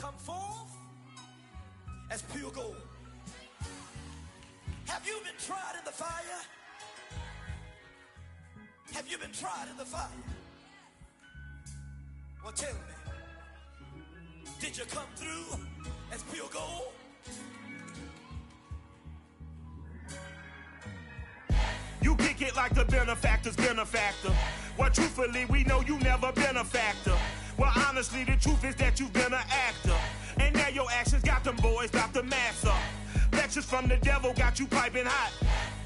come forth as pure gold. Have you been tried in the fire? Have you been tried in the fire? Well, tell me, did you come through as pure gold? You kick it like the benefactor's benefactor. Well, truthfully, we know you never been a factor. Well, honestly, the truth is that you've been an actor. And now your actions got them boys about to mass up. Lectures from the devil got you piping hot.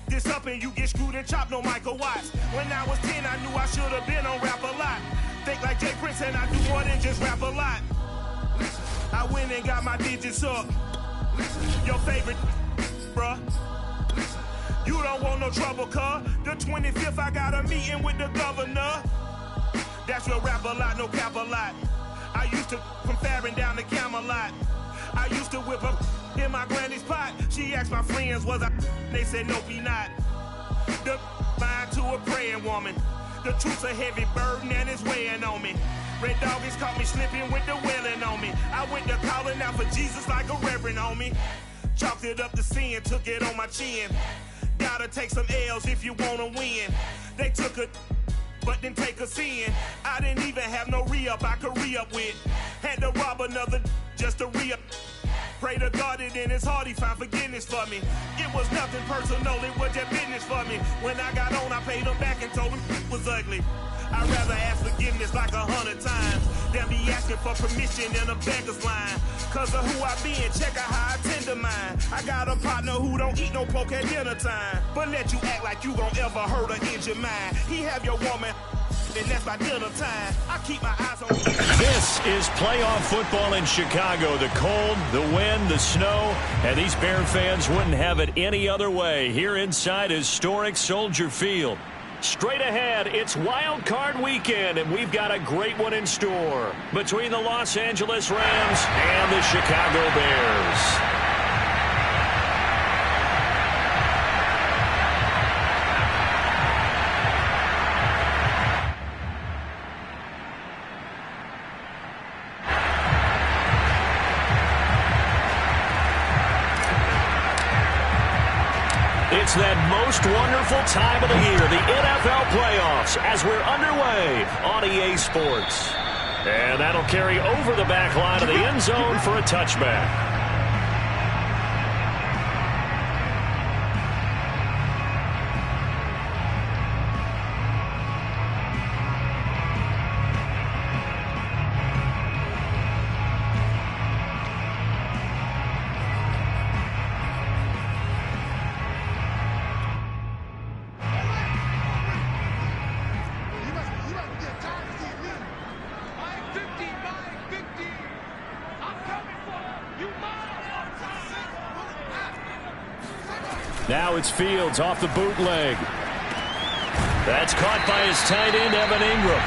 This up and you get screwed and chopped, no Michael Watts. When I was 10, I knew I should have been on rap a lot. Think like Jay Prince and I do more than just rap a lot. I went and got my digits up. Your favorite, bruh. You don't want no trouble, cuz. The 25th, I got a meeting with the governor. That's real rap a lot, no cap a lot. I used to from Farron down to Camelot. I used to whip up in my granny's pot. She asked my friends, was I? They said, nope, he not. The line to a praying woman. The truth's a heavy burden and it's weighing on me. Red doggies caught me slipping with the wailing on me. I went to calling out for Jesus like a reverend on me. Chalked it up to sin, took it on my chin. Gotta take some L's if you wanna win. They took a but didn't take us in. I didn't even have no re-up I could re-up with. Had to rob another just to re-up. Pray to God that in his heart he found forgiveness for me. It was nothing personal, it was just business for me. When I got on, I paid him back and told him it was ugly. I'd rather ask forgiveness like 100 times than be asking for permission in a beggar's line. Cause of who I be and check out how I tend to mine. I got a partner who don't eat no pork at dinner time, but let you act like you gon' ever hurt or injure mine. He have your woman, and that's by dinner time. I keep my eyes on. This is playoff football in Chicago. The cold, the wind, the snow, and these Bear fans wouldn't have it any other way here inside historic Soldier Field. Straight ahead, it's Wild Card Weekend, and we've got a great one in store between the Los Angeles Rams and the Chicago Bears. It's that most wonderful time of the year, the NFL playoffs, as we're underway on EA Sports. And that'll carry over the back line of the end zone for a touchback. Now it's Fields off the bootleg. That's caught by his tight end, Evan Ingram.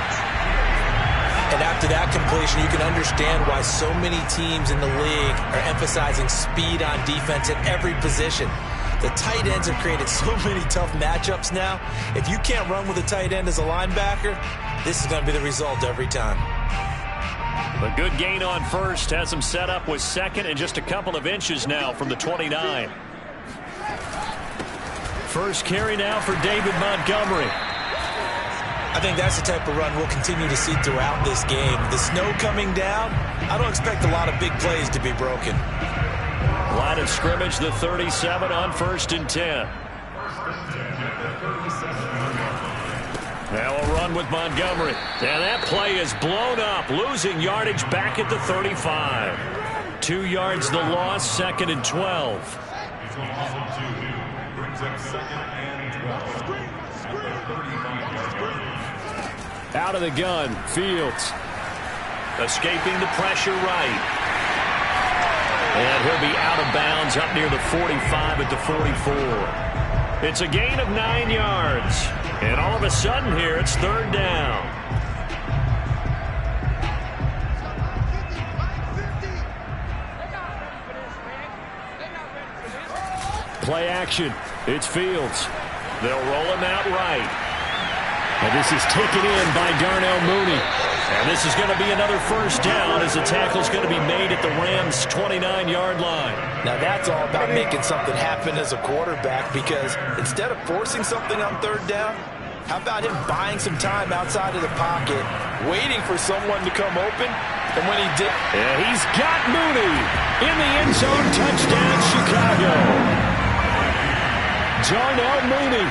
And after that completion, you can understand why so many teams in the league are emphasizing speed on defense at every position. The tight ends have created so many tough matchups now. If you can't run with a tight end as a linebacker, this is going to be the result every time. A good gain on first has him set up with second and just a couple of inches now from the 29. First carry now for David Montgomery. I think that's the type of run we'll continue to see throughout this game. The snow coming down, I don't expect a lot of big plays to be broken. Line of scrimmage, the 37 on 1st and 10. Now a run with Montgomery. And that play is blown up, losing yardage back at the 35. 2 yards the loss, 2nd and 12. Out of the gun, Fields. Escaping the pressure right. And he'll be out of bounds up near the 45 at the 44. It's a gain of 9 yards. And all of a sudden here, it's 3rd down. Play action. It's Fields. They'll roll him out right. And this is taken in by Darnell Mooney. And this is going to be another first down as the tackle's going to be made at the Rams' 29-yard line. Now that's all about making something happen as a quarterback, because instead of forcing something on third down, how about him buying some time outside of the pocket, waiting for someone to come open, and when he did... Yeah, he's got Mooney in the end zone. Touchdown, Chicago. Darnell Mooney,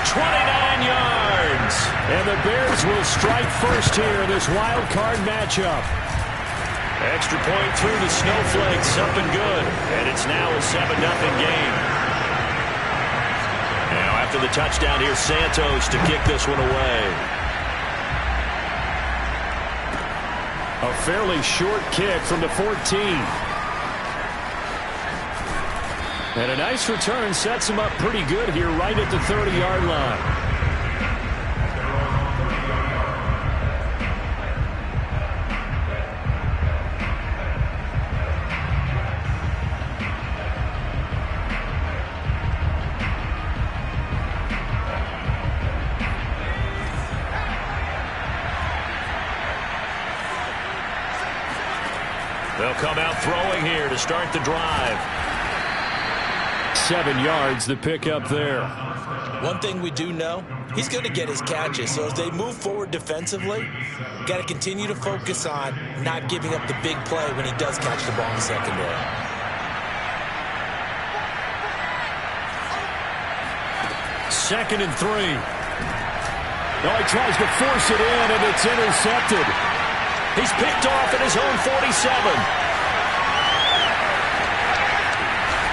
29 yards. And the Bears will strike first here in this wild card matchup. Extra point through the Snowflakes, up and good. And it's now a 7-0 game. Now after the touchdown, here's Santos to kick this one away. A fairly short kick from the 14. And a nice return sets him up pretty good here right at the 30-yard line. They'll come out throwing here to start the drive. 7 yards the pick up there. One thing we do know, he's going to get his catches. So as they move forward defensively, got to continue to focus on not giving up the big play when he does catch the ball in the secondary. Second and 3. Now he tries to force it in, and it's intercepted. He's picked off at his own 47.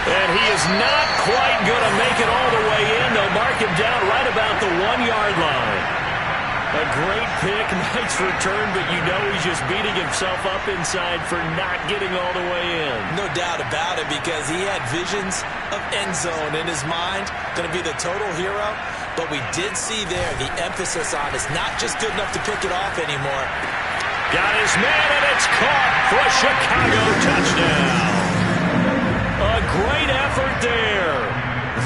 And he is not quite going to make it all the way in. They'll mark him down right about the 1-yard line. A great pick, nice return, but you know he's just beating himself up inside for not getting all the way in. No doubt about it, because he had visions of end zone in his mind. Going to be the total hero. But we did see there the emphasis on it's not just good enough to pick it off anymore. Got his man, and it's caught for a Chicago touchdown. A great effort there.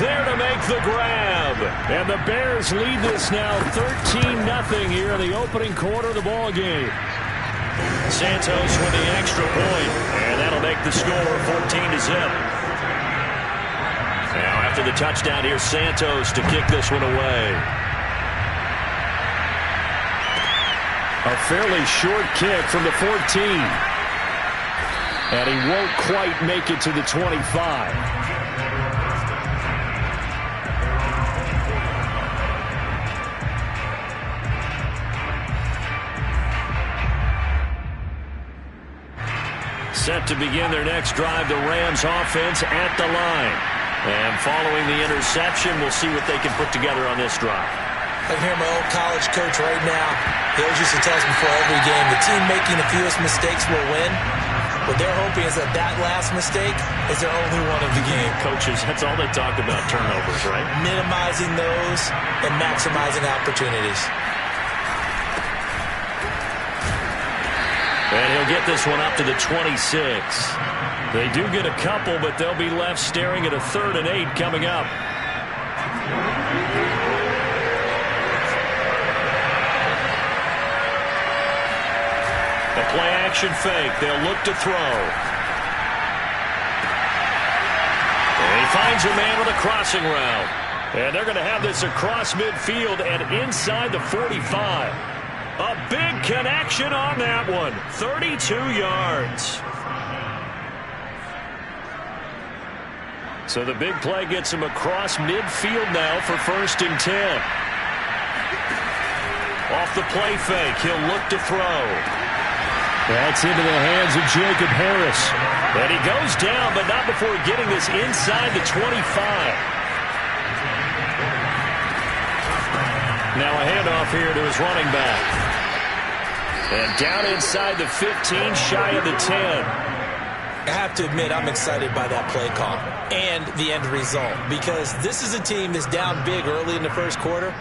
There to make the grab. And the Bears lead this now 13-0 here in the opening quarter of the ball game. Santos with the extra point, and that'll make the score 14-0. Now after the touchdown, here's Santos to kick this one away. A fairly short kick from the 14. And he won't quite make it to the 25. Set to begin their next drive, the Rams offense at the line. And following the interception, we'll see what they can put together on this drive. I can hear my old college coach right now. He always used to tell us before every game, the team making the fewest mistakes will win. What they're hoping is that that last mistake is their only one of the game. Coaches, that's all they talk about, turnovers, right? Minimizing those and maximizing opportunities. And he'll get this one up to the 26. They do get a couple, but they'll be left staring at a 3rd and 8 coming up. A play-action fake. They'll look to throw. And he finds a man with a crossing route. And they're going to have this across midfield and inside the 45. A big connection on that one. 32 yards. So the big play gets him across midfield now for 1st and 10. Off the play fake, he'll look to throw. That's into the hands of Jacob Harris. And he goes down, but not before getting this inside the 25. Now a handoff here to his running back. And down inside the 15, shy of the 10. I have to admit, I'm excited by that play call and the end result, because this is a team that's down big early in the first quarter,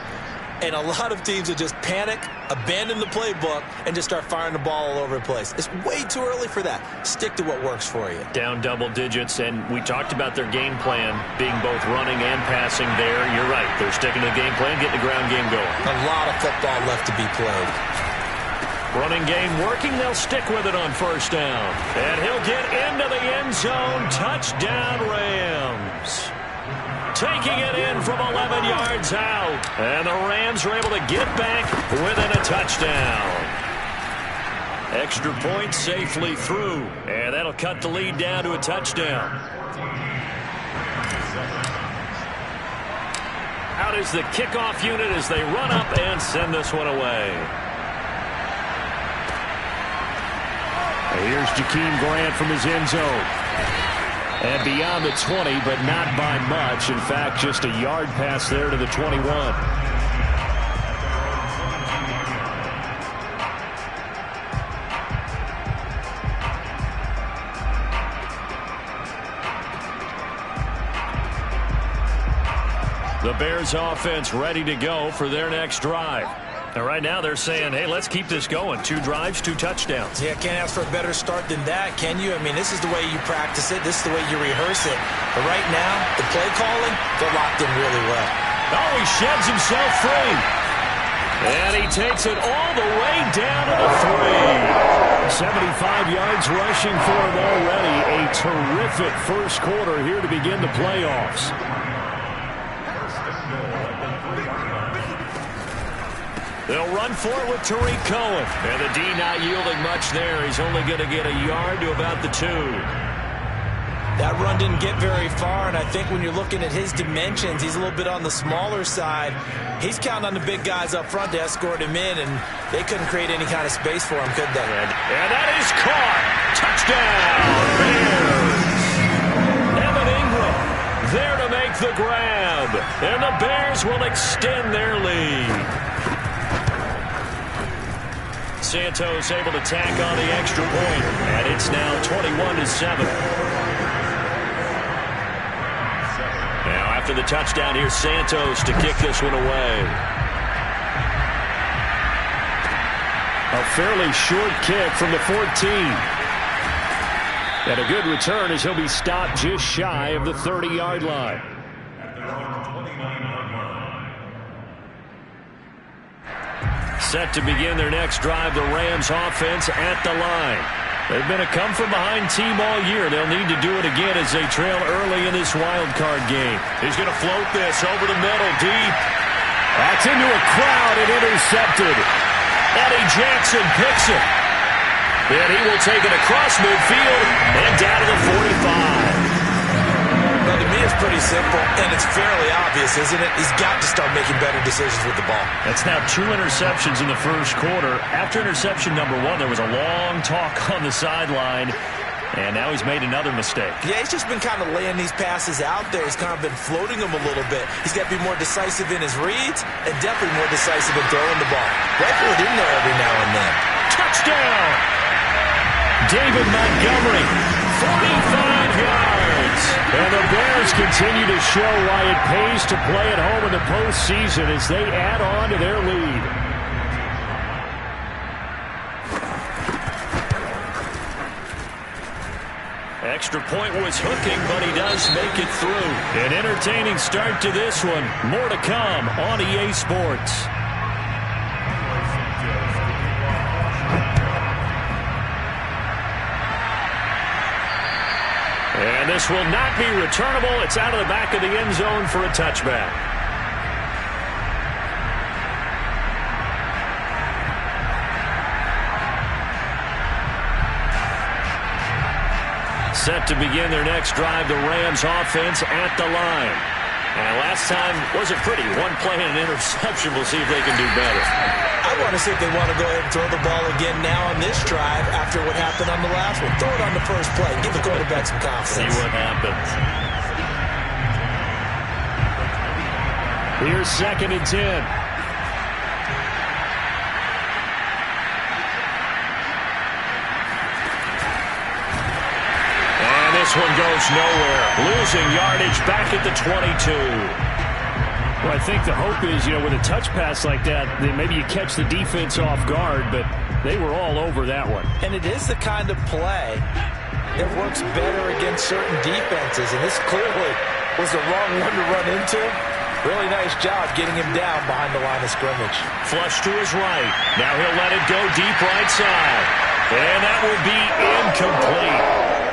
and a lot of teams will just panic, abandon the playbook, and just start firing the ball all over the place. It's way too early for that. Stick to what works for you. Down double digits, and we talked about their game plan being both running and passing there. You're right. They're sticking to the game plan, getting the ground game going. A lot of football left to be played. Running game working. They'll stick with it on first down. And he'll get into the end zone. Touchdown, Rams. Taking it in from 11 yards out. And the Rams are able to get back within a touchdown. Extra point safely through. And that'll cut the lead down to a touchdown. Out is the kickoff unit as they run up and send this one away. Here's Jakeem Grant from his end zone. And beyond the 20, but not by much. In fact, just a yard pass there to the 21. The Bears offense ready to go for their next drive. And right now they're saying, hey, let's keep this going. 2 drives, 2 touchdowns. Yeah, can't ask for a better start than that, can you? I mean, this is the way you practice it. This is the way you rehearse it. But right now, the play calling, they're locked in really well. Oh, he sheds himself free. And he takes it all the way down to the 3. 75 yards rushing for him already. A terrific first quarter here to begin the playoffs. They'll run for it with Tariq Cohen. And the D not yielding much there. He's only going to get a yard to about the 2. That run didn't get very far, and I think when you're looking at his dimensions, he's a little bit on the smaller side. He's counting on the big guys up front to escort him in, and they couldn't create any kind of space for him, could they? And that is caught. Touchdown, Bears. Evan Ingram there to make the grab. And the Bears will extend their lead. Santos able to tack on the extra point, and it's now 21-7. Now after the touchdown, here's Santos to kick this one away. A fairly short kick from the 14. And a good return as he'll be stopped just shy of the 30-yard line. Set to begin their next drive, the Rams offense at the line. They've been a come-from-behind team all year. They'll need to do it again as they trail early in this wild card game. He's going to float this over the middle, deep. That's into a crowd and intercepted. Eddie Jackson picks it. And he will take it across midfield and down to the 45. Well, to me, it's pretty simple, and it's fairly obvious, isn't it? He's got to start making better decisions with the ball. That's now 2 interceptions in the first quarter. After interception number 1, there was a long talk on the sideline, and now he's made another mistake. Yeah, he's just been kind of laying these passes out there. He's kind of been floating them a little bit. He's got to be more decisive in his reads and definitely more decisive in throwing the ball. Rifle it in there every now and then. Touchdown! David Montgomery, 45 yards. And the Bears continue to show why it pays to play at home in the postseason as they add on to their lead. Extra point was hooking, but he does make it through. An entertaining start to this one. More to come on EA Sports. And this will not be returnable. It's out of the back of the end zone for a touchback. Set to begin their next drive, the Rams offense at the line. And last time wasn't pretty. 1 play and an interception. We'll see if they can do better. I want to see if they want to go ahead and throw the ball again now on this drive after what happened on the last one. Throw it on the first play. Give the quarterback some confidence. See what happens. Here's 2nd and 10. This one goes nowhere. Losing yardage back at the 22. Well, I think the hope is, with a touch pass like that, then maybe you catch the defense off guard, but they were all over that one. And it is the kind of play that works better against certain defenses, and this clearly was the wrong one to run into. Really nice job getting him down behind the line of scrimmage. Flush to his right. Now he'll let it go deep right side. And that will be incomplete.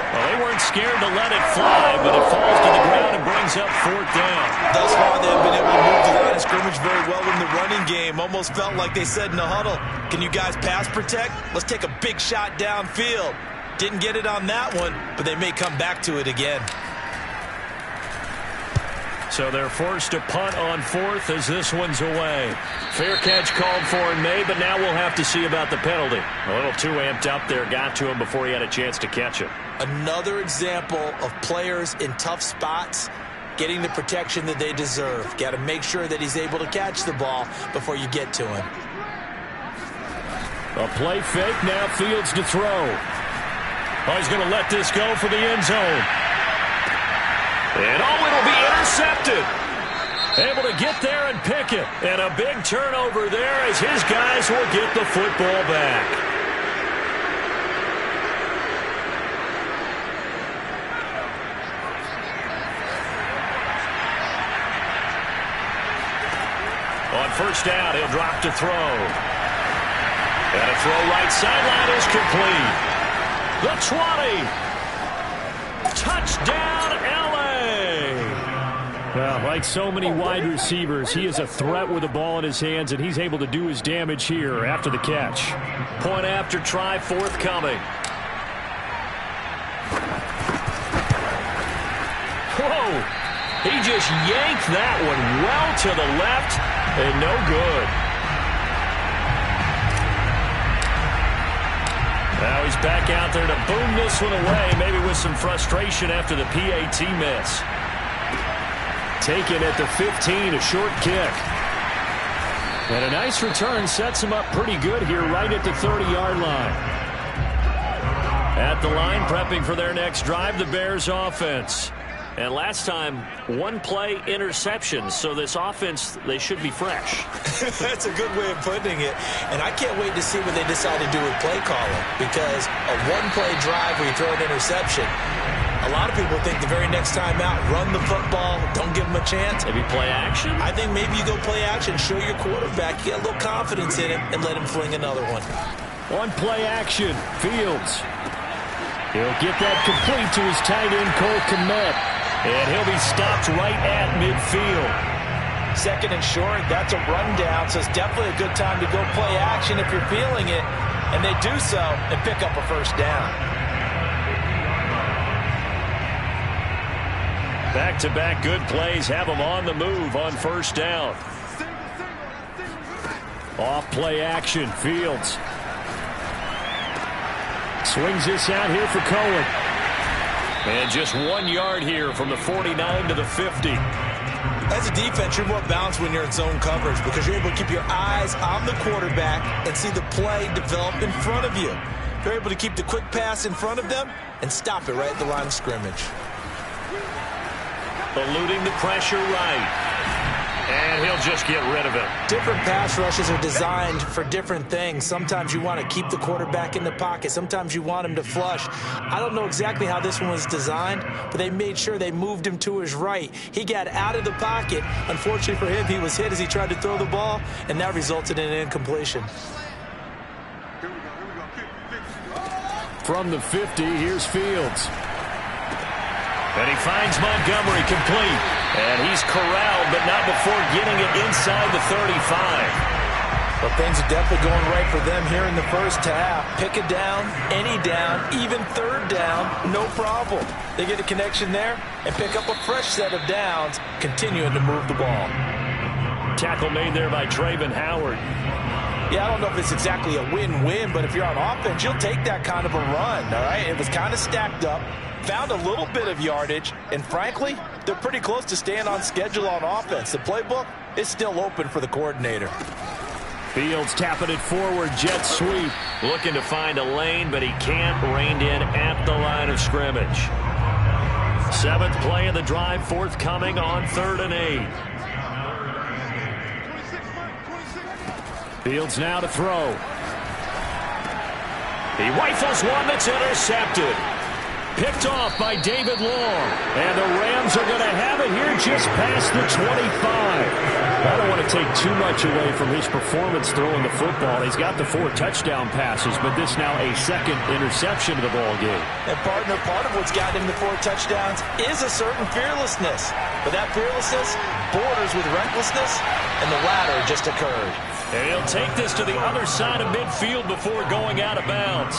Well, they weren't scared to let it fly, but it falls to the ground and brings up 4th down. Thus far, they've been able to move the line of scrimmage very well in the running game. Almost felt like they said in the huddle, can you guys pass protect? Let's take a big shot downfield. Didn't get it on that one, but they may come back to it again. So they're forced to punt on 4th as this one's away. Fair catch called for and made, but now we'll have to see about the penalty. A little too amped up there, got to him before he had a chance to catch it. Another example of players in tough spots getting the protection that they deserve. Got to make sure that he's able to catch the ball before you get to him. A play fake, now Fields to throw. Oh, he's going to let this go for the end zone. And it'll be intercepted. Able to get there and pick it. And a big turnover there as his guys will get the football back. On 1st down, he'll drop to throw. And a throw right sideline is complete. The 20. Touchdown, L.A. Well, like so many wide receivers, he is a threat with the ball in his hands, and he's able to do his damage here after the catch. Point after try forthcoming. Whoa! He just yanked that one well to the left, and no good. Now he's back out there to boom this one away, maybe with some frustration after the PAT miss. Taken at the 15, a short kick. And a nice return sets him up pretty good here right at the 30-yard line. At the line, prepping for their next drive, the Bears offense. And last time, one play interception, so this offense, they should be fresh. That's a good way of putting it. And I can't wait to see what they decide to do with play calling, because a one-play drive where you throw an interception, a lot of people think the very next time out, run the football, don't give them a chance. Maybe play action? I think maybe you go play action, show your quarterback, you get a little confidence in him, and let him fling another one. One play action, Fields. He'll get that complete to his tight end, Cole Kmet. And he'll be stopped right at midfield. 2nd and short, that's a rundown, so it's definitely a good time to go play action if you're feeling it. And they do so and pick up a 1st down. Back-to-back good plays have them on the move on 1st down. Off play action, Fields. Swings this out here for Cohen. And just 1 yard here from the 49 to the 50. As a defense, you're more balanced when you're in zone coverage because you're able to keep your eyes on the quarterback and see the play develop in front of you. You're able to keep the quick pass in front of them and stop it right at the line of scrimmage. Eluding the pressure right. And he'll just get rid of it. Different pass rushes are designed for different things. Sometimes you want to keep the quarterback in the pocket. Sometimes you want him to flush. I don't know exactly how this one was designed, but they made sure they moved him to his right. He got out of the pocket. Unfortunately for him, he was hit as he tried to throw the ball, and that resulted in an incompletion. From the 50, here's Fields. And he finds Montgomery complete. And he's corralled, but not before getting it inside the 35. Well, things are definitely going right for them here in the first half. Pick a down, any down, even 3rd down, no problem. They get a connection there and pick up a fresh set of downs, continuing to move the ball. Tackle made there by Traven Howard. Yeah, I don't know if it's exactly a win-win, but if you're on offense, you'll take that kind of a run, all right? It was kind of stacked up, found a little bit of yardage, and frankly, they're pretty close to staying on schedule on offense. The playbook is still open for the coordinator. Fields tapping it forward, jet sweep. Looking to find a lane, but he can't. Reined in at the line of scrimmage. 7th play of the drive forthcoming on 3rd and 8. Fields now to throw. He rifles one that's intercepted. picked off by David Long. And the Rams are going to have it here just past the 25. I don't want to take too much away from his performance throwing the football. He's got the 4 touchdown passes, but this now a second interception of the ball game. And partner, part of what's got him the 4 touchdowns is a certain fearlessness. But that fearlessness borders with recklessness, and the latter just occurred. And he'll take this to the other side of midfield before going out of bounds.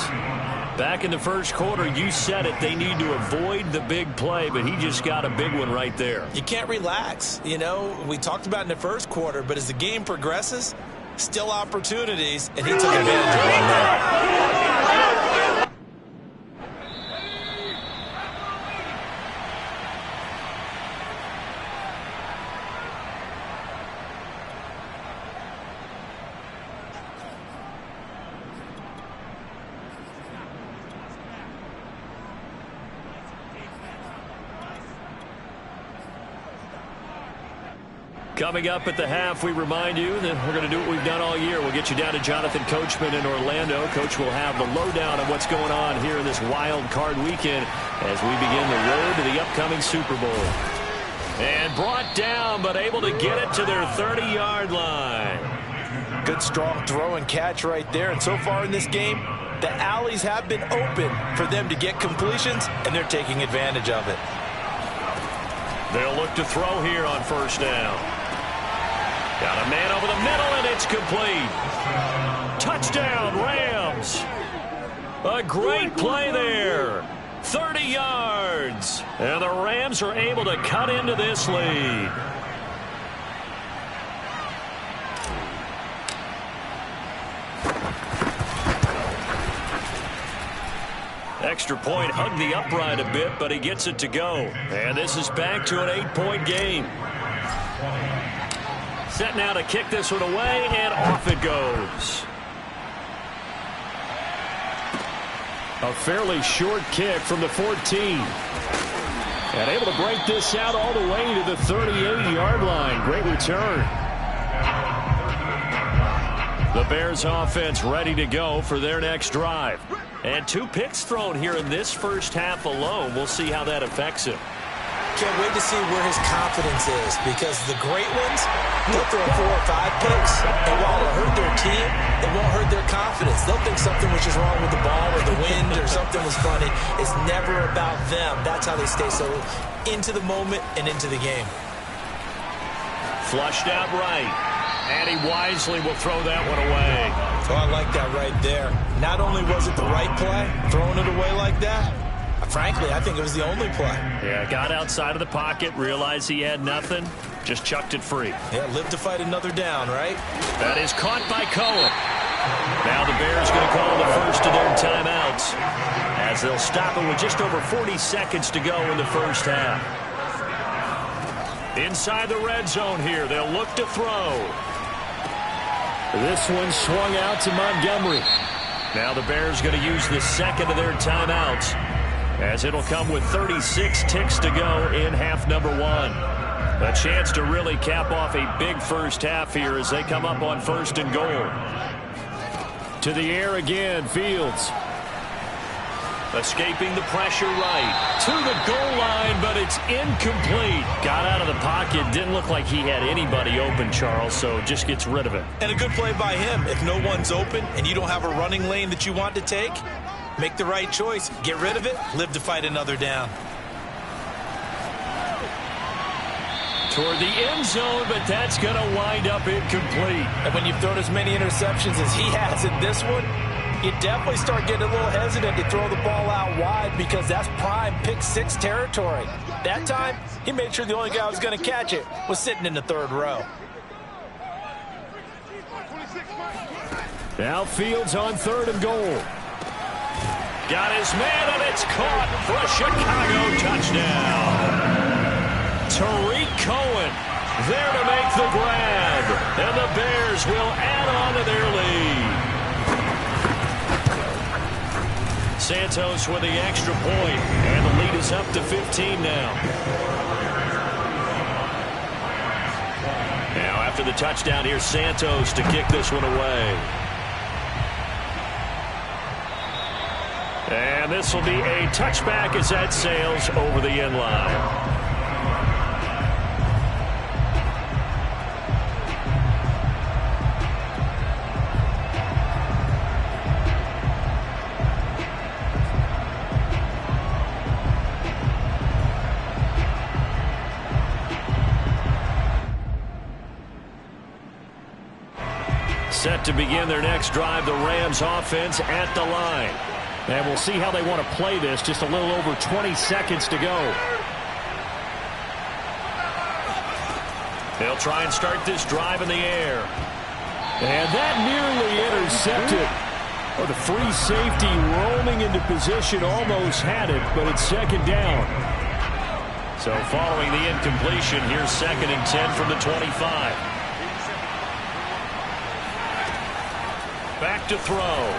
Back in the first quarter, you said it, they need to avoid the big play, but he just got a big one right there. You can't relax. You know, we talked about in the first quarter, but as the game progresses, still opportunities, and he took advantage of one there. Coming up at the half, we remind you that we're going to do what we've done all year. We'll get you down to Jonathan Coachman in Orlando. Coach will have the lowdown on what's going on here in this wild card weekend as we begin the road to the upcoming Super Bowl. And brought down, but able to get it to their 30-yard line. Good, strong throw and catch right there. And so far in this game, the alleys have been open for them to get completions, and they're taking advantage of it. They'll look to throw here on first down. Got a man over the middle, and it's complete. Touchdown, Rams. A great play there. 30 yards. And the Rams are able to cut into this lead. Extra point hugged the upright a bit, but he gets it to go. And this is back to an 8-point game. Set now to kick this one away, and off it goes. A fairly short kick from the 14. And able to break this out all the way to the 38-yard line. Great return. The Bears offense ready to go for their next drive. And 2 picks thrown here in this first half alone. We'll see how that affects him. Can't wait to see where his confidence is, because the great ones, they'll throw 4 or 5 picks, and while it'll hurt their team, it won't hurt their confidence. They'll think something was just wrong with the ball or the wind or something was funny. It's never about them. That's how they stay so into the moment and into the game. Flushed out right. And he wisely will throw that one away. Oh, I like that right there. Not only was it the right play, throwing it away like that, frankly, I think it was the only play. Yeah, got outside of the pocket, realized he had nothing, just chucked it free. Yeah, live to fight another down, right? That is caught by Cohen. Now the Bears going to call the first of their timeouts as they'll stop it with just over 40 seconds to go in the first half. Inside the red zone here, they'll look to throw. This one swung out to Montgomery. Now the Bears going to use the second of their timeouts, as it'll come with 36 ticks to go in half number 1. A chance to really cap off a big first half here as they come up on 1st and goal. To the air again, Fields. Escaping the pressure right. To the goal line, but it's incomplete. Got out of the pocket. Didn't look like he had anybody open, Charles, so just gets rid of it. And a good play by him. If no one's open and you don't have a running lane that you want to take, make the right choice. Get rid of it. Live to fight another down. Toward the end zone, but that's going to wind up incomplete. And when you've thrown as many interceptions as he has in this one, you definitely start getting a little hesitant to throw the ball out wide, because that's prime pick 6 territory. That time, he made sure the only guy who was going to catch it was sitting in the 3rd row. Now Fields on 3rd and goal. Got his man, and it's caught for a Chicago touchdown. Tariq Cohen there to make the grab, and the Bears will add on to their lead. Santos with the extra point, and the lead is up to 15 now. Now after the touchdown, here's Santos to kick this one away. And this will be a touchback as that sails over the end line. Set to begin their next drive, the Rams offense at the line. And we'll see how they want to play this. Just a little over 20 seconds to go. They'll try and start this drive in the air. And that nearly intercepted. Oh, the free safety roaming into position almost had it, but it's second down. So following the incompletion, here's 2nd and 10 from the 25. Back to throw.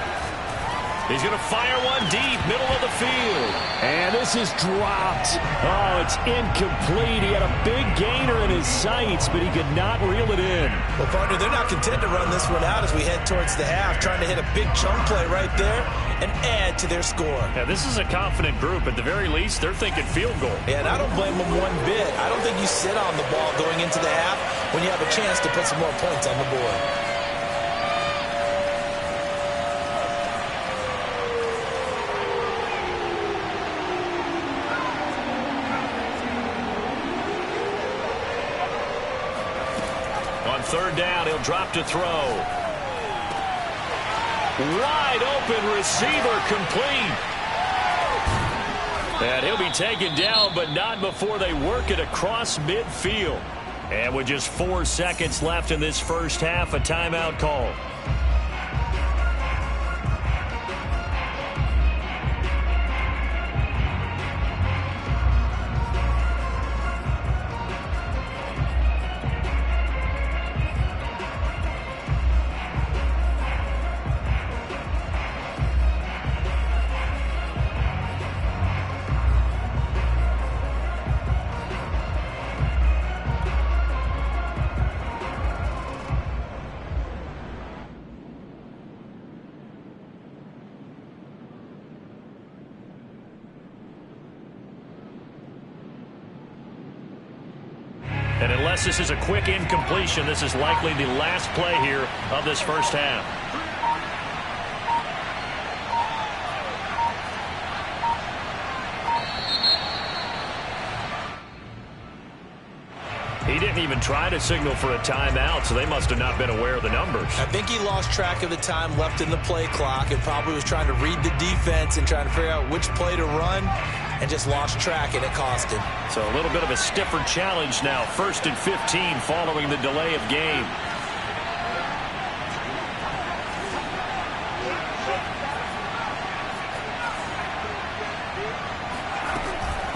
He's going to fire one deep, middle of the field. And this is dropped. Oh, it's incomplete. He had a big gainer in his sights, but he could not reel it in. Well, partner, they're not content to run this one out as we head towards the half, trying to hit a big chunk play right there and add to their score. Yeah, this is a confident group. At the very least, they're thinking field goal. Yeah, and I don't blame them one bit. I don't think you sit on the ball going into the half when you have a chance to put some more points on the board. Third down, he'll drop to throw. Wide open receiver, complete. And he'll be taken down, but not before they work it across midfield. And with just 4 seconds left in this first half, a timeout call. And unless this is a quick incompletion, this is likely the last play here of this first half. He didn't even try to signal for a timeout, so they must have not been aware of the numbers. I think he lost track of the time left in the play clock and probably was trying to read the defense and trying to figure out which play to run and just lost track, and it cost him. So a little bit of a stiffer challenge now. 1st and 15 following the delay of game.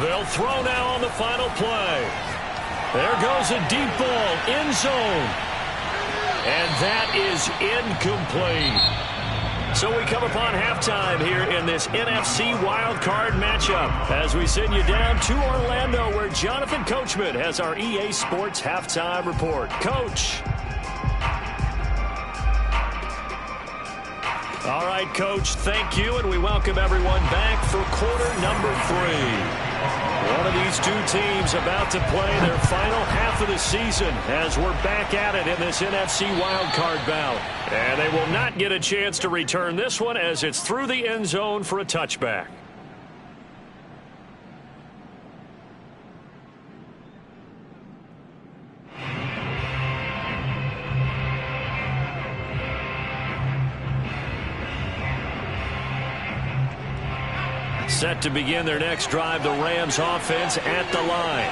They'll throw now on the final play. There goes a deep ball, end zone. And that is incomplete. So we come upon halftime here in this NFC wildcard matchup as we send you down to Orlando where Jonathan Coachman has our EA Sports halftime report. Coach. All right, Coach, thank you, and we welcome everyone back for quarter number 3. One of these two teams about to play their final half of the season as we're back at it in this NFC wildcard bout. And they will not get a chance to return this one as it's through the end zone for a touchback. Set to begin their next drive, the Rams offense at the line.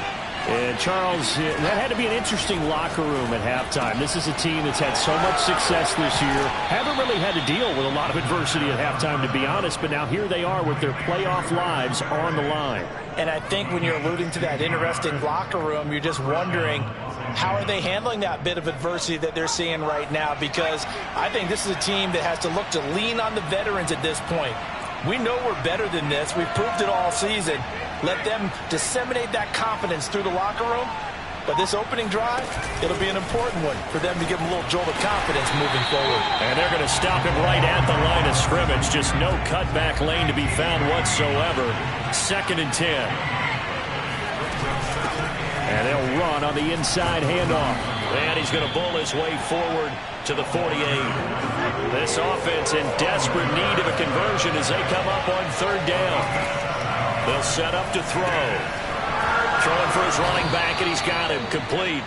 And Charles, that had to be an interesting locker room at halftime. This is a team that's had so much success this year. Haven't really had to deal with a lot of adversity at halftime, to be honest. But now here they are with their playoff lives on the line. And I think when you're alluding to that interesting locker room, you're just wondering, how are they handling that bit of adversity that they're seeing right now? Because I think this is a team that has to look to lean on the veterans at this point. We know we're better than this. We've proved it all season. Let them disseminate that confidence through the locker room But this opening drive, it'll be an important one for them to give them a little jolt of confidence moving forward. And they're going to stop him right at the line of scrimmage. Just no cutback lane to be found whatsoever. 2nd and 10. And they'll run on the inside handoff. And he's going to bull his way forward to the 48. This offense in desperate need of a conversion as they come up on 3rd down. They'll set up to throw. Throwing for his running back, and he's got him complete.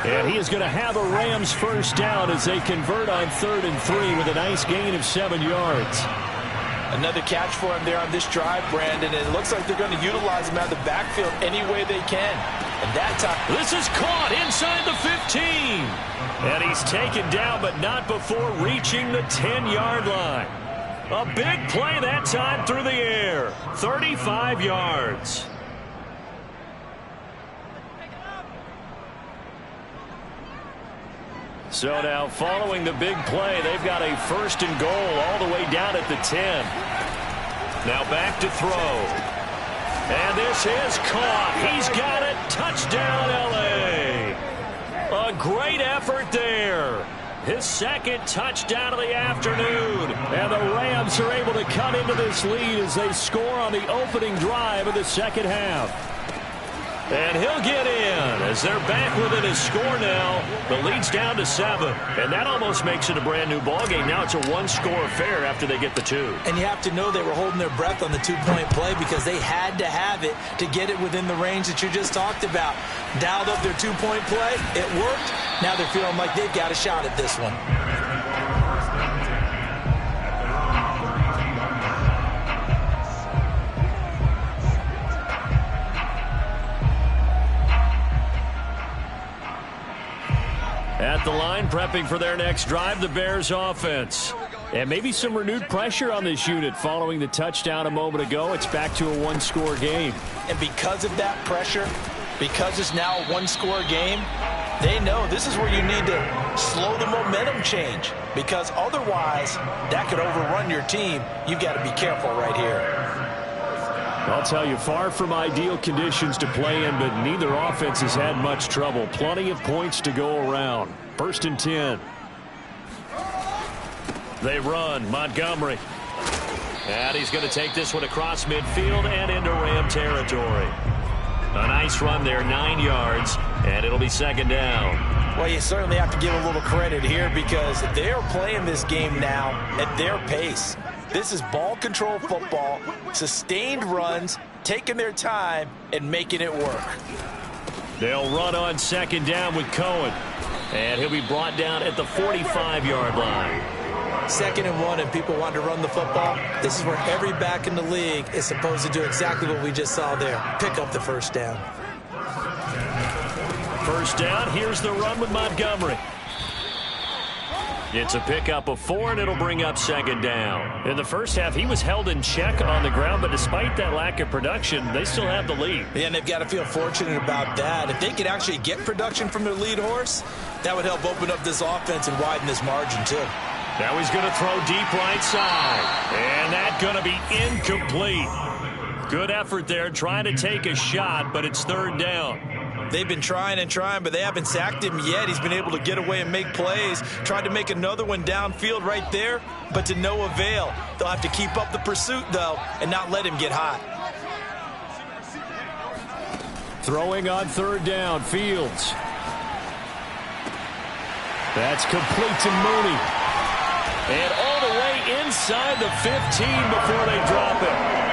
And he is going to have a Rams first down as they convert on 3rd and 3 with a nice gain of 7 yards. Another catch for him there on this drive, Brandon, and it looks like they're going to utilize him out of the backfield any way they can. And that time, this is caught inside the 15. And he's taken down, but not before reaching the 10-yard line. A big play that time through the air. 35 yards. So now following the big play, they've got a 1st and goal all the way down at the 10. Now back to throw. And this is caught. He's got it. Touchdown, L.A. A great effort there. His 2nd touchdown of the afternoon. And the Rams are able to cut into this lead as they score on the opening drive of the 2nd half. And he'll get in as they're back within a score now. The lead's down to 7. And that almost makes it a brand new ballgame. Now it's a 1-score affair after they get the 2. And you have to know they were holding their breath on the 2-point play because they had to have it to get it within the range that you just talked about. Dialed up their 2-point play. It worked. Now they're feeling like they've got a shot at this one. At the line, prepping for their next drive, the Bears offense. And maybe some renewed pressure on this unit following the touchdown a moment ago. It's back to a 1-score game. And because of that pressure, because it's now a 1-score game, they know this is where you need to slow the momentum change. Because otherwise, that could overrun your team. You've got to be careful right here. I'll tell you, far from ideal conditions to play in, but neither offense has had much trouble. Plenty of points to go around. 1st and 10. They run. Montgomery. And he's going to take this one across midfield and into Ram territory. A nice run there, 9 yards, and it'll be 2nd down. Well, you certainly have to give a little credit here because they're playing this game now at their pace. This is ball control football, sustained runs, taking their time, and making it work. They'll run on 2nd down with Cohen. And he'll be brought down at the 45-yard line. 2nd and 1, and people want to run the football. This is where every back in the league is supposed to do exactly what we just saw there. Pick up the 1st down. 1st down, here's the run with Montgomery. It's a pickup of 4, and it'll bring up 2nd down. In the first half, he was held in check on the ground, but despite that lack of production, they still have the lead. Yeah, and they've got to feel fortunate about that. If they could actually get production from their lead horse, that would help open up this offense and widen this margin, too. Now he's going to throw deep right side, and that's going to be incomplete. Good effort there, trying to take a shot, but it's 3rd down. They've been trying and trying, but they haven't sacked him yet. He's been able to get away and make plays. Tried to make another one downfield right there, but to no avail. They'll have to keep up the pursuit, though, and not let him get hot. Throwing on 3rd down, Fields. That's complete to Mooney. And all the way inside the 15 before they drop it.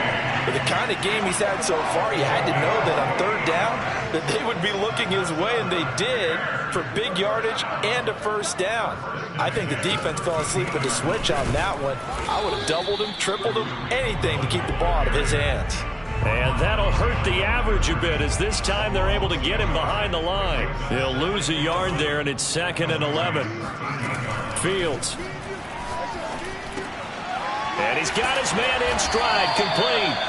With the kind of game he's had so far, you had to know that on 3rd down that they would be looking his way, and they did, for big yardage and a 1st down. I think the defense fell asleep with the switch on that one. I would have doubled him, tripled him, anything to keep the ball out of his hands. And that'll hurt the average a bit as this time they're able to get him behind the line. He'll lose a yard there, and it's 2nd and 11. Fields. And he's got his man in stride, complete.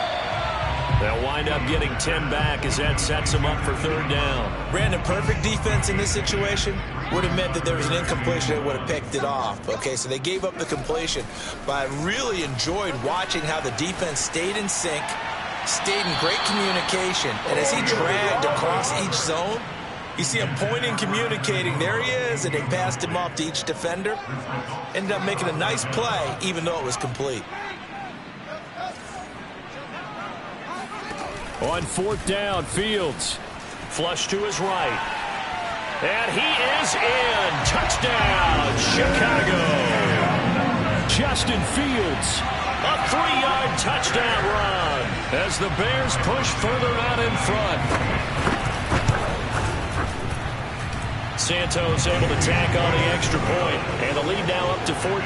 They'll wind up getting 10 back as that sets him up for 3rd down. Brandon, perfect defense in this situation would have meant that there was an incompletion that would have picked it off. Okay, so they gave up the completion, but I really enjoyed watching how the defense stayed in sync, stayed in great communication, and as he dragged across each zone, You see him pointing, communicating. There he is, and they passed him off to each defender. Ended up making a nice play, even though it was complete. On 4th down, Fields. Flush to his right. And he is in. Touchdown, Chicago. Justin Fields, a 3-yard touchdown run as the Bears push further out in front. Santos able to tack on the extra point, and the lead now up to 14.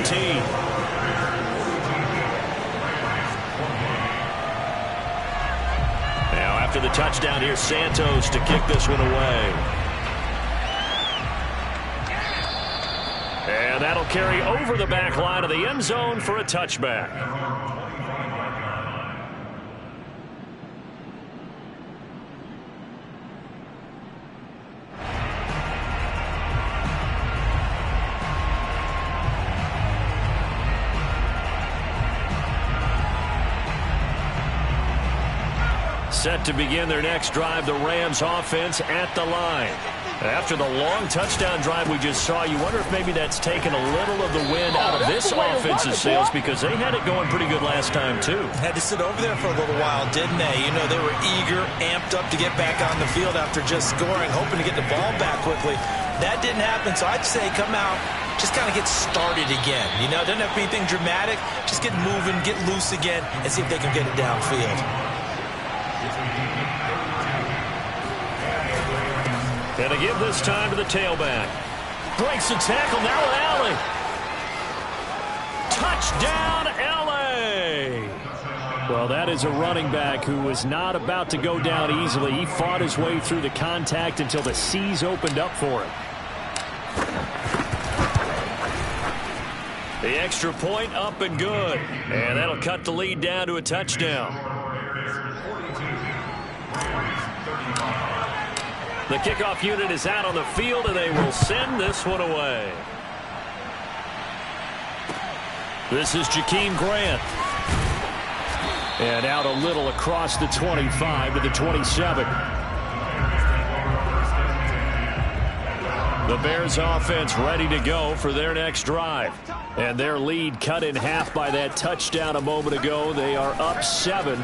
Now after the touchdown, here's Santos to kick this one away. And that'll carry over the back line of the end zone for a touchback. Set to begin their next drive, the Rams offense at the line. After the long touchdown drive we just saw, you wonder if maybe that's taken a little of the wind out of this offense's sails, because they had it going pretty good last time, too. Had to sit over there for a little while, didn't they? You know, they were eager, amped up to get back on the field after just scoring, hoping to get the ball back quickly. That didn't happen, so I'd say come out, just kind of get started again. You know, doesn't have to be anything dramatic. Just get moving, get loose again, and see if they can get it downfield. And to give this time to the tailback. Breaks the tackle, now an alley. Touchdown, L.A. Well, that is a running back who was not about to go down easily. He fought his way through the contact until the seas opened up for him. The extra point up and good. And that'll cut the lead down to a touchdown. The kickoff unit is out on the field, and they will send this one away. This is Jakeem Grant. And out a little across the 25 to the 27. The Bears offense ready to go for their next drive. And their lead cut in half by that touchdown a moment ago. They are up 7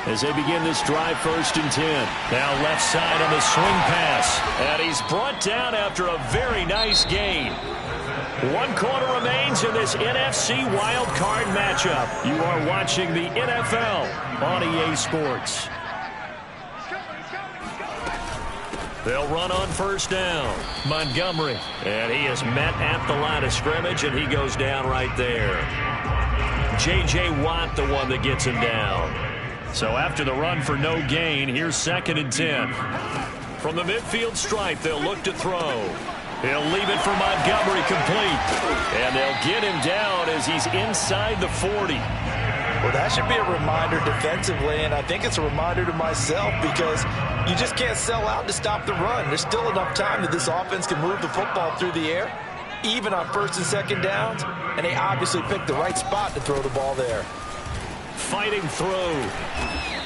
as they begin this drive, 1st and 10. Now left side on the swing pass. And he's brought down after a very nice gain. 1 quarter remains in this NFC wild card matchup. You are watching the NFL on EA Sports. They'll run on 1st down. Montgomery. And he is met at the line of scrimmage, and he goes down right there. J.J. Watt, the one that gets him down. So after the run for no gain, here's 2nd and 10. From the midfield stripe, they'll look to throw. He'll leave it for Montgomery complete. And they'll get him down as he's inside the 40. Well, that should be a reminder defensively, and I think it's a reminder to myself, because you just can't sell out to stop the run. There's still enough time that this offense can move the football through the air, even on 1st and 2nd downs, and they obviously picked the right spot to throw the ball there. Fighting through.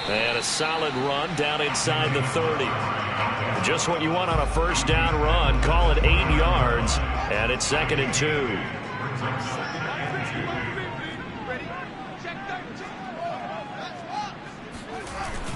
And a solid run down inside the 30. Just what you want on a 1st down run. Call it 8 yards, and it's 2nd and 2.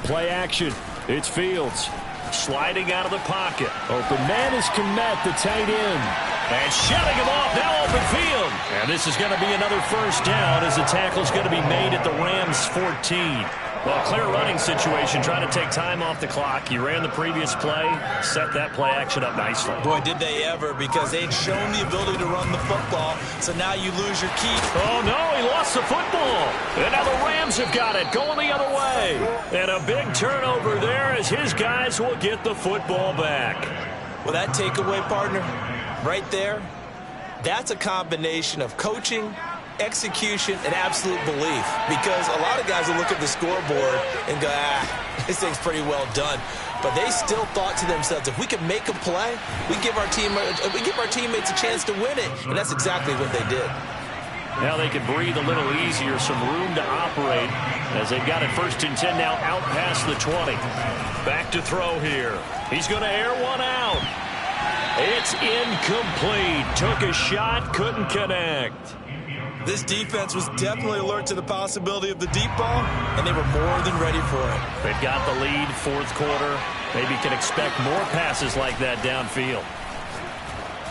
Play action. It's Fields. Sliding out of the pocket. Open man is Komet, the tight end. And shutting him off, now open field. And this is going to be another 1st down as the tackle's going to be made at the Rams' 14. Well, clear running situation, trying to take time off the clock. He ran the previous play, set that play action up nicely. Boy, did they ever, because they'd shown the ability to run the football, so now you lose your key. Oh, no, he lost the football. And now the Rams have got it, going the other way. And a big turnover there as his guys will get the football back. Well, that takeaway, partner, right there, that's a combination of coaching, execution, and absolute belief, because a lot of guys will look at the scoreboard and go, this thing's pretty well done, but they still thought to themselves, if we can make a play, we give our teammates a chance to win it, and that's exactly what they did. Now they can breathe a little easier, some room to operate as they've got it 1st and 10 now, out past the 20. Back to throw here. He's going to air one out. It's incomplete. Took a shot, couldn't connect. This defense was definitely alert to the possibility of the deep ball, and they were more than ready for it. They've got the lead, fourth quarter. Maybe can expect more passes like that downfield.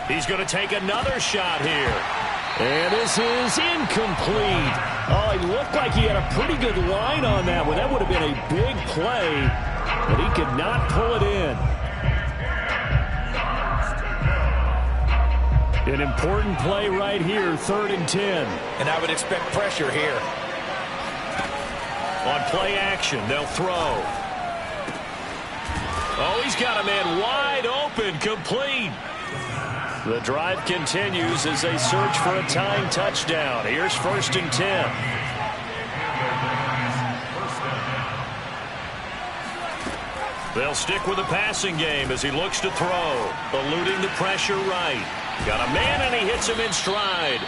He's going to take another shot here. And this is incomplete. Oh, it looked like he had a pretty good line on that one. That would have been a big play, but he could not pull it in. An important play right here, 3rd and 10. And I would expect pressure here. On play action, they'll throw. Oh, he's got a man wide open, complete. The drive continues as they search for a tying touchdown. Here's 1st and 10. They'll stick with the passing game as he looks to throw. Eluding the pressure right. Got a man and he hits him in stride.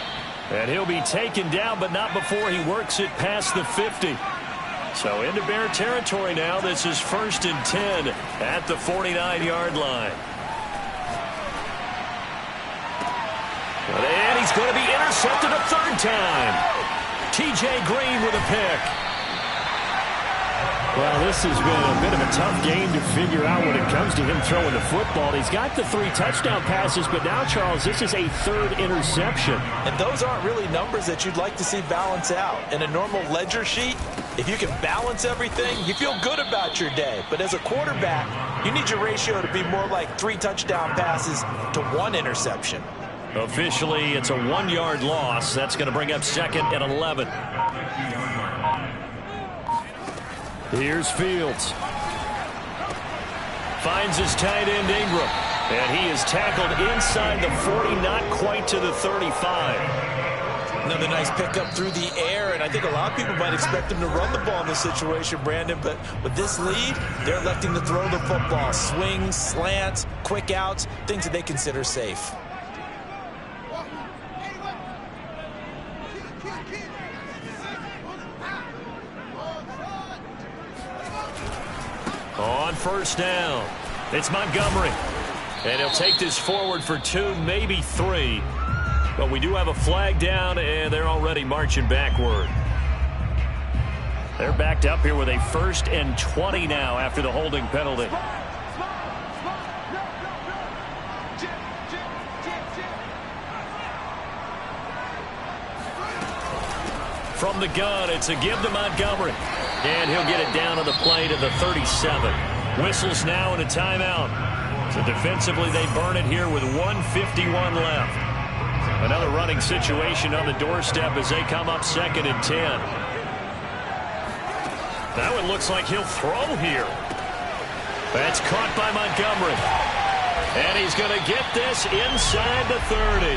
And he'll be taken down, but not before he works it past the 50. So into Bear territory now. This is 1st and 10 at the 49-yard line. And he's going to be intercepted a 3rd time. T.J. Green with a pick. Well, this has been a bit of a tough game to figure out when it comes to him throwing the football. He's got the 3 touchdown passes, but now, Charles, this is a 3rd interception. And those aren't really numbers that you'd like to see balance out. In a normal ledger sheet, if you can balance everything, you feel good about your day. But as a quarterback, you need your ratio to be more like 3 touchdown passes to 1 interception. Officially, it's a 1-yard loss. That's going to bring up 2nd and 11. Here's Fields. Finds his tight end Ingram. And he is tackled inside the 40, not quite to the 35. Another nice pickup through the air, and I think a lot of people might expect him to run the ball in this situation, Brandon, but with this lead, they're electing to throw the football. Swings, slants, quick outs, things that they consider safe. On 1st down, it's Montgomery. And he'll take this forward for 2, maybe 3. But we do have a flag down, and they're already marching backward. They're backed up here with a 1st and 20 now after the holding penalty. From the gun, it's a give to Montgomery. And he'll get it down on the play to the 37. Whistles now in a timeout. So defensively, they burn it here with 1:51 left. Another running situation on the doorstep as they come up 2nd and 10. Now it looks like he'll throw here. That's caught by Montgomery. And he's going to get this inside the 30.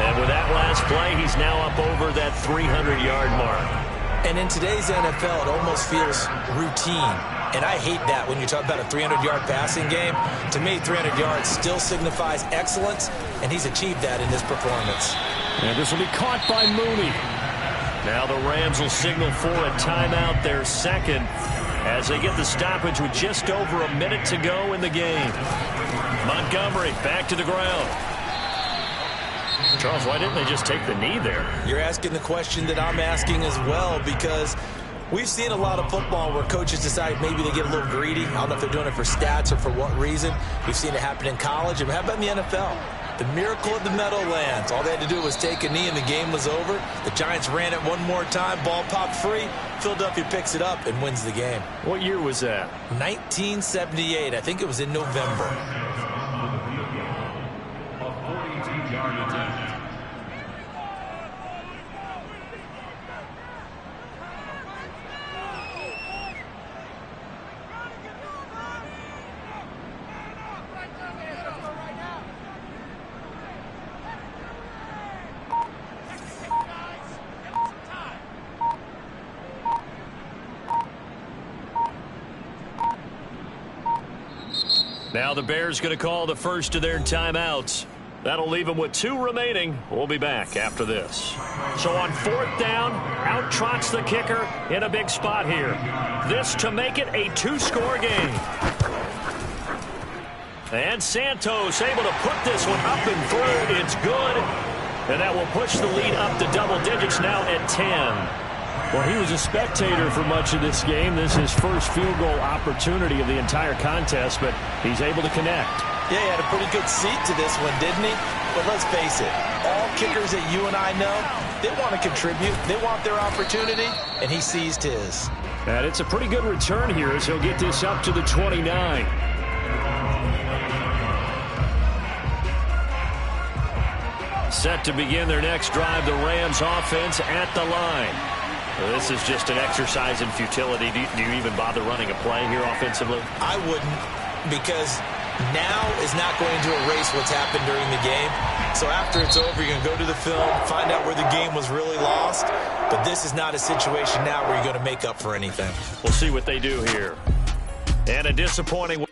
And with that last play, he's now up over that 300-yard mark. And in today's NFL, it almost feels routine. And I hate that when you talk about a 300-yard passing game. To me, 300 yards still signifies excellence, and he's achieved that in this performance. And this will be caught by Mooney. Now the Rams will signal for a timeout, their 2nd, as they get the stoppage with just over a minute to go in the game. Montgomery back to the ground. Charles, why didn't they just take the knee there? You're asking the question that I'm asking as well, because we've seen a lot of football where coaches decide maybe they get a little greedy. I don't know if they're doing it for stats or for what reason. We've seen it happen in college. And how about in the NFL? The miracle of the Meadowlands. All they had to do was take a knee and the game was over. The Giants ran it one more time. Ball popped free. Philadelphia picks it up and wins the game. What year was that? 1978. I think it was in November. Now the Bears going to call the first of their timeouts. That'll leave them with 2 remaining. We'll be back after this. So on 4th down, out trots the kicker in a big spot here. This to make it a 2-score game. And Santos able to put this one up and through. It's good. And that will push the lead up to double digits now at 10. Well, he was a spectator for much of this game. This is his first field goal opportunity of the entire contest, but he's able to connect. Yeah, he had a pretty good seat to this one, didn't he? But let's face it, all kickers that you and I know, they want to contribute. They want their opportunity, and he seized his. And it's a pretty good return here as he'll get this up to the 29. Set to begin their next drive, the Rams offense at the line. Well, this is just an exercise in futility. Do you even bother running a play here offensively? I wouldn't, because now is not going to erase what's happened during the game. So after it's over, you're going to go to the film, find out where the game was really lost. But this is not a situation now where you're going to make up for anything. We'll see what they do here. And a disappointing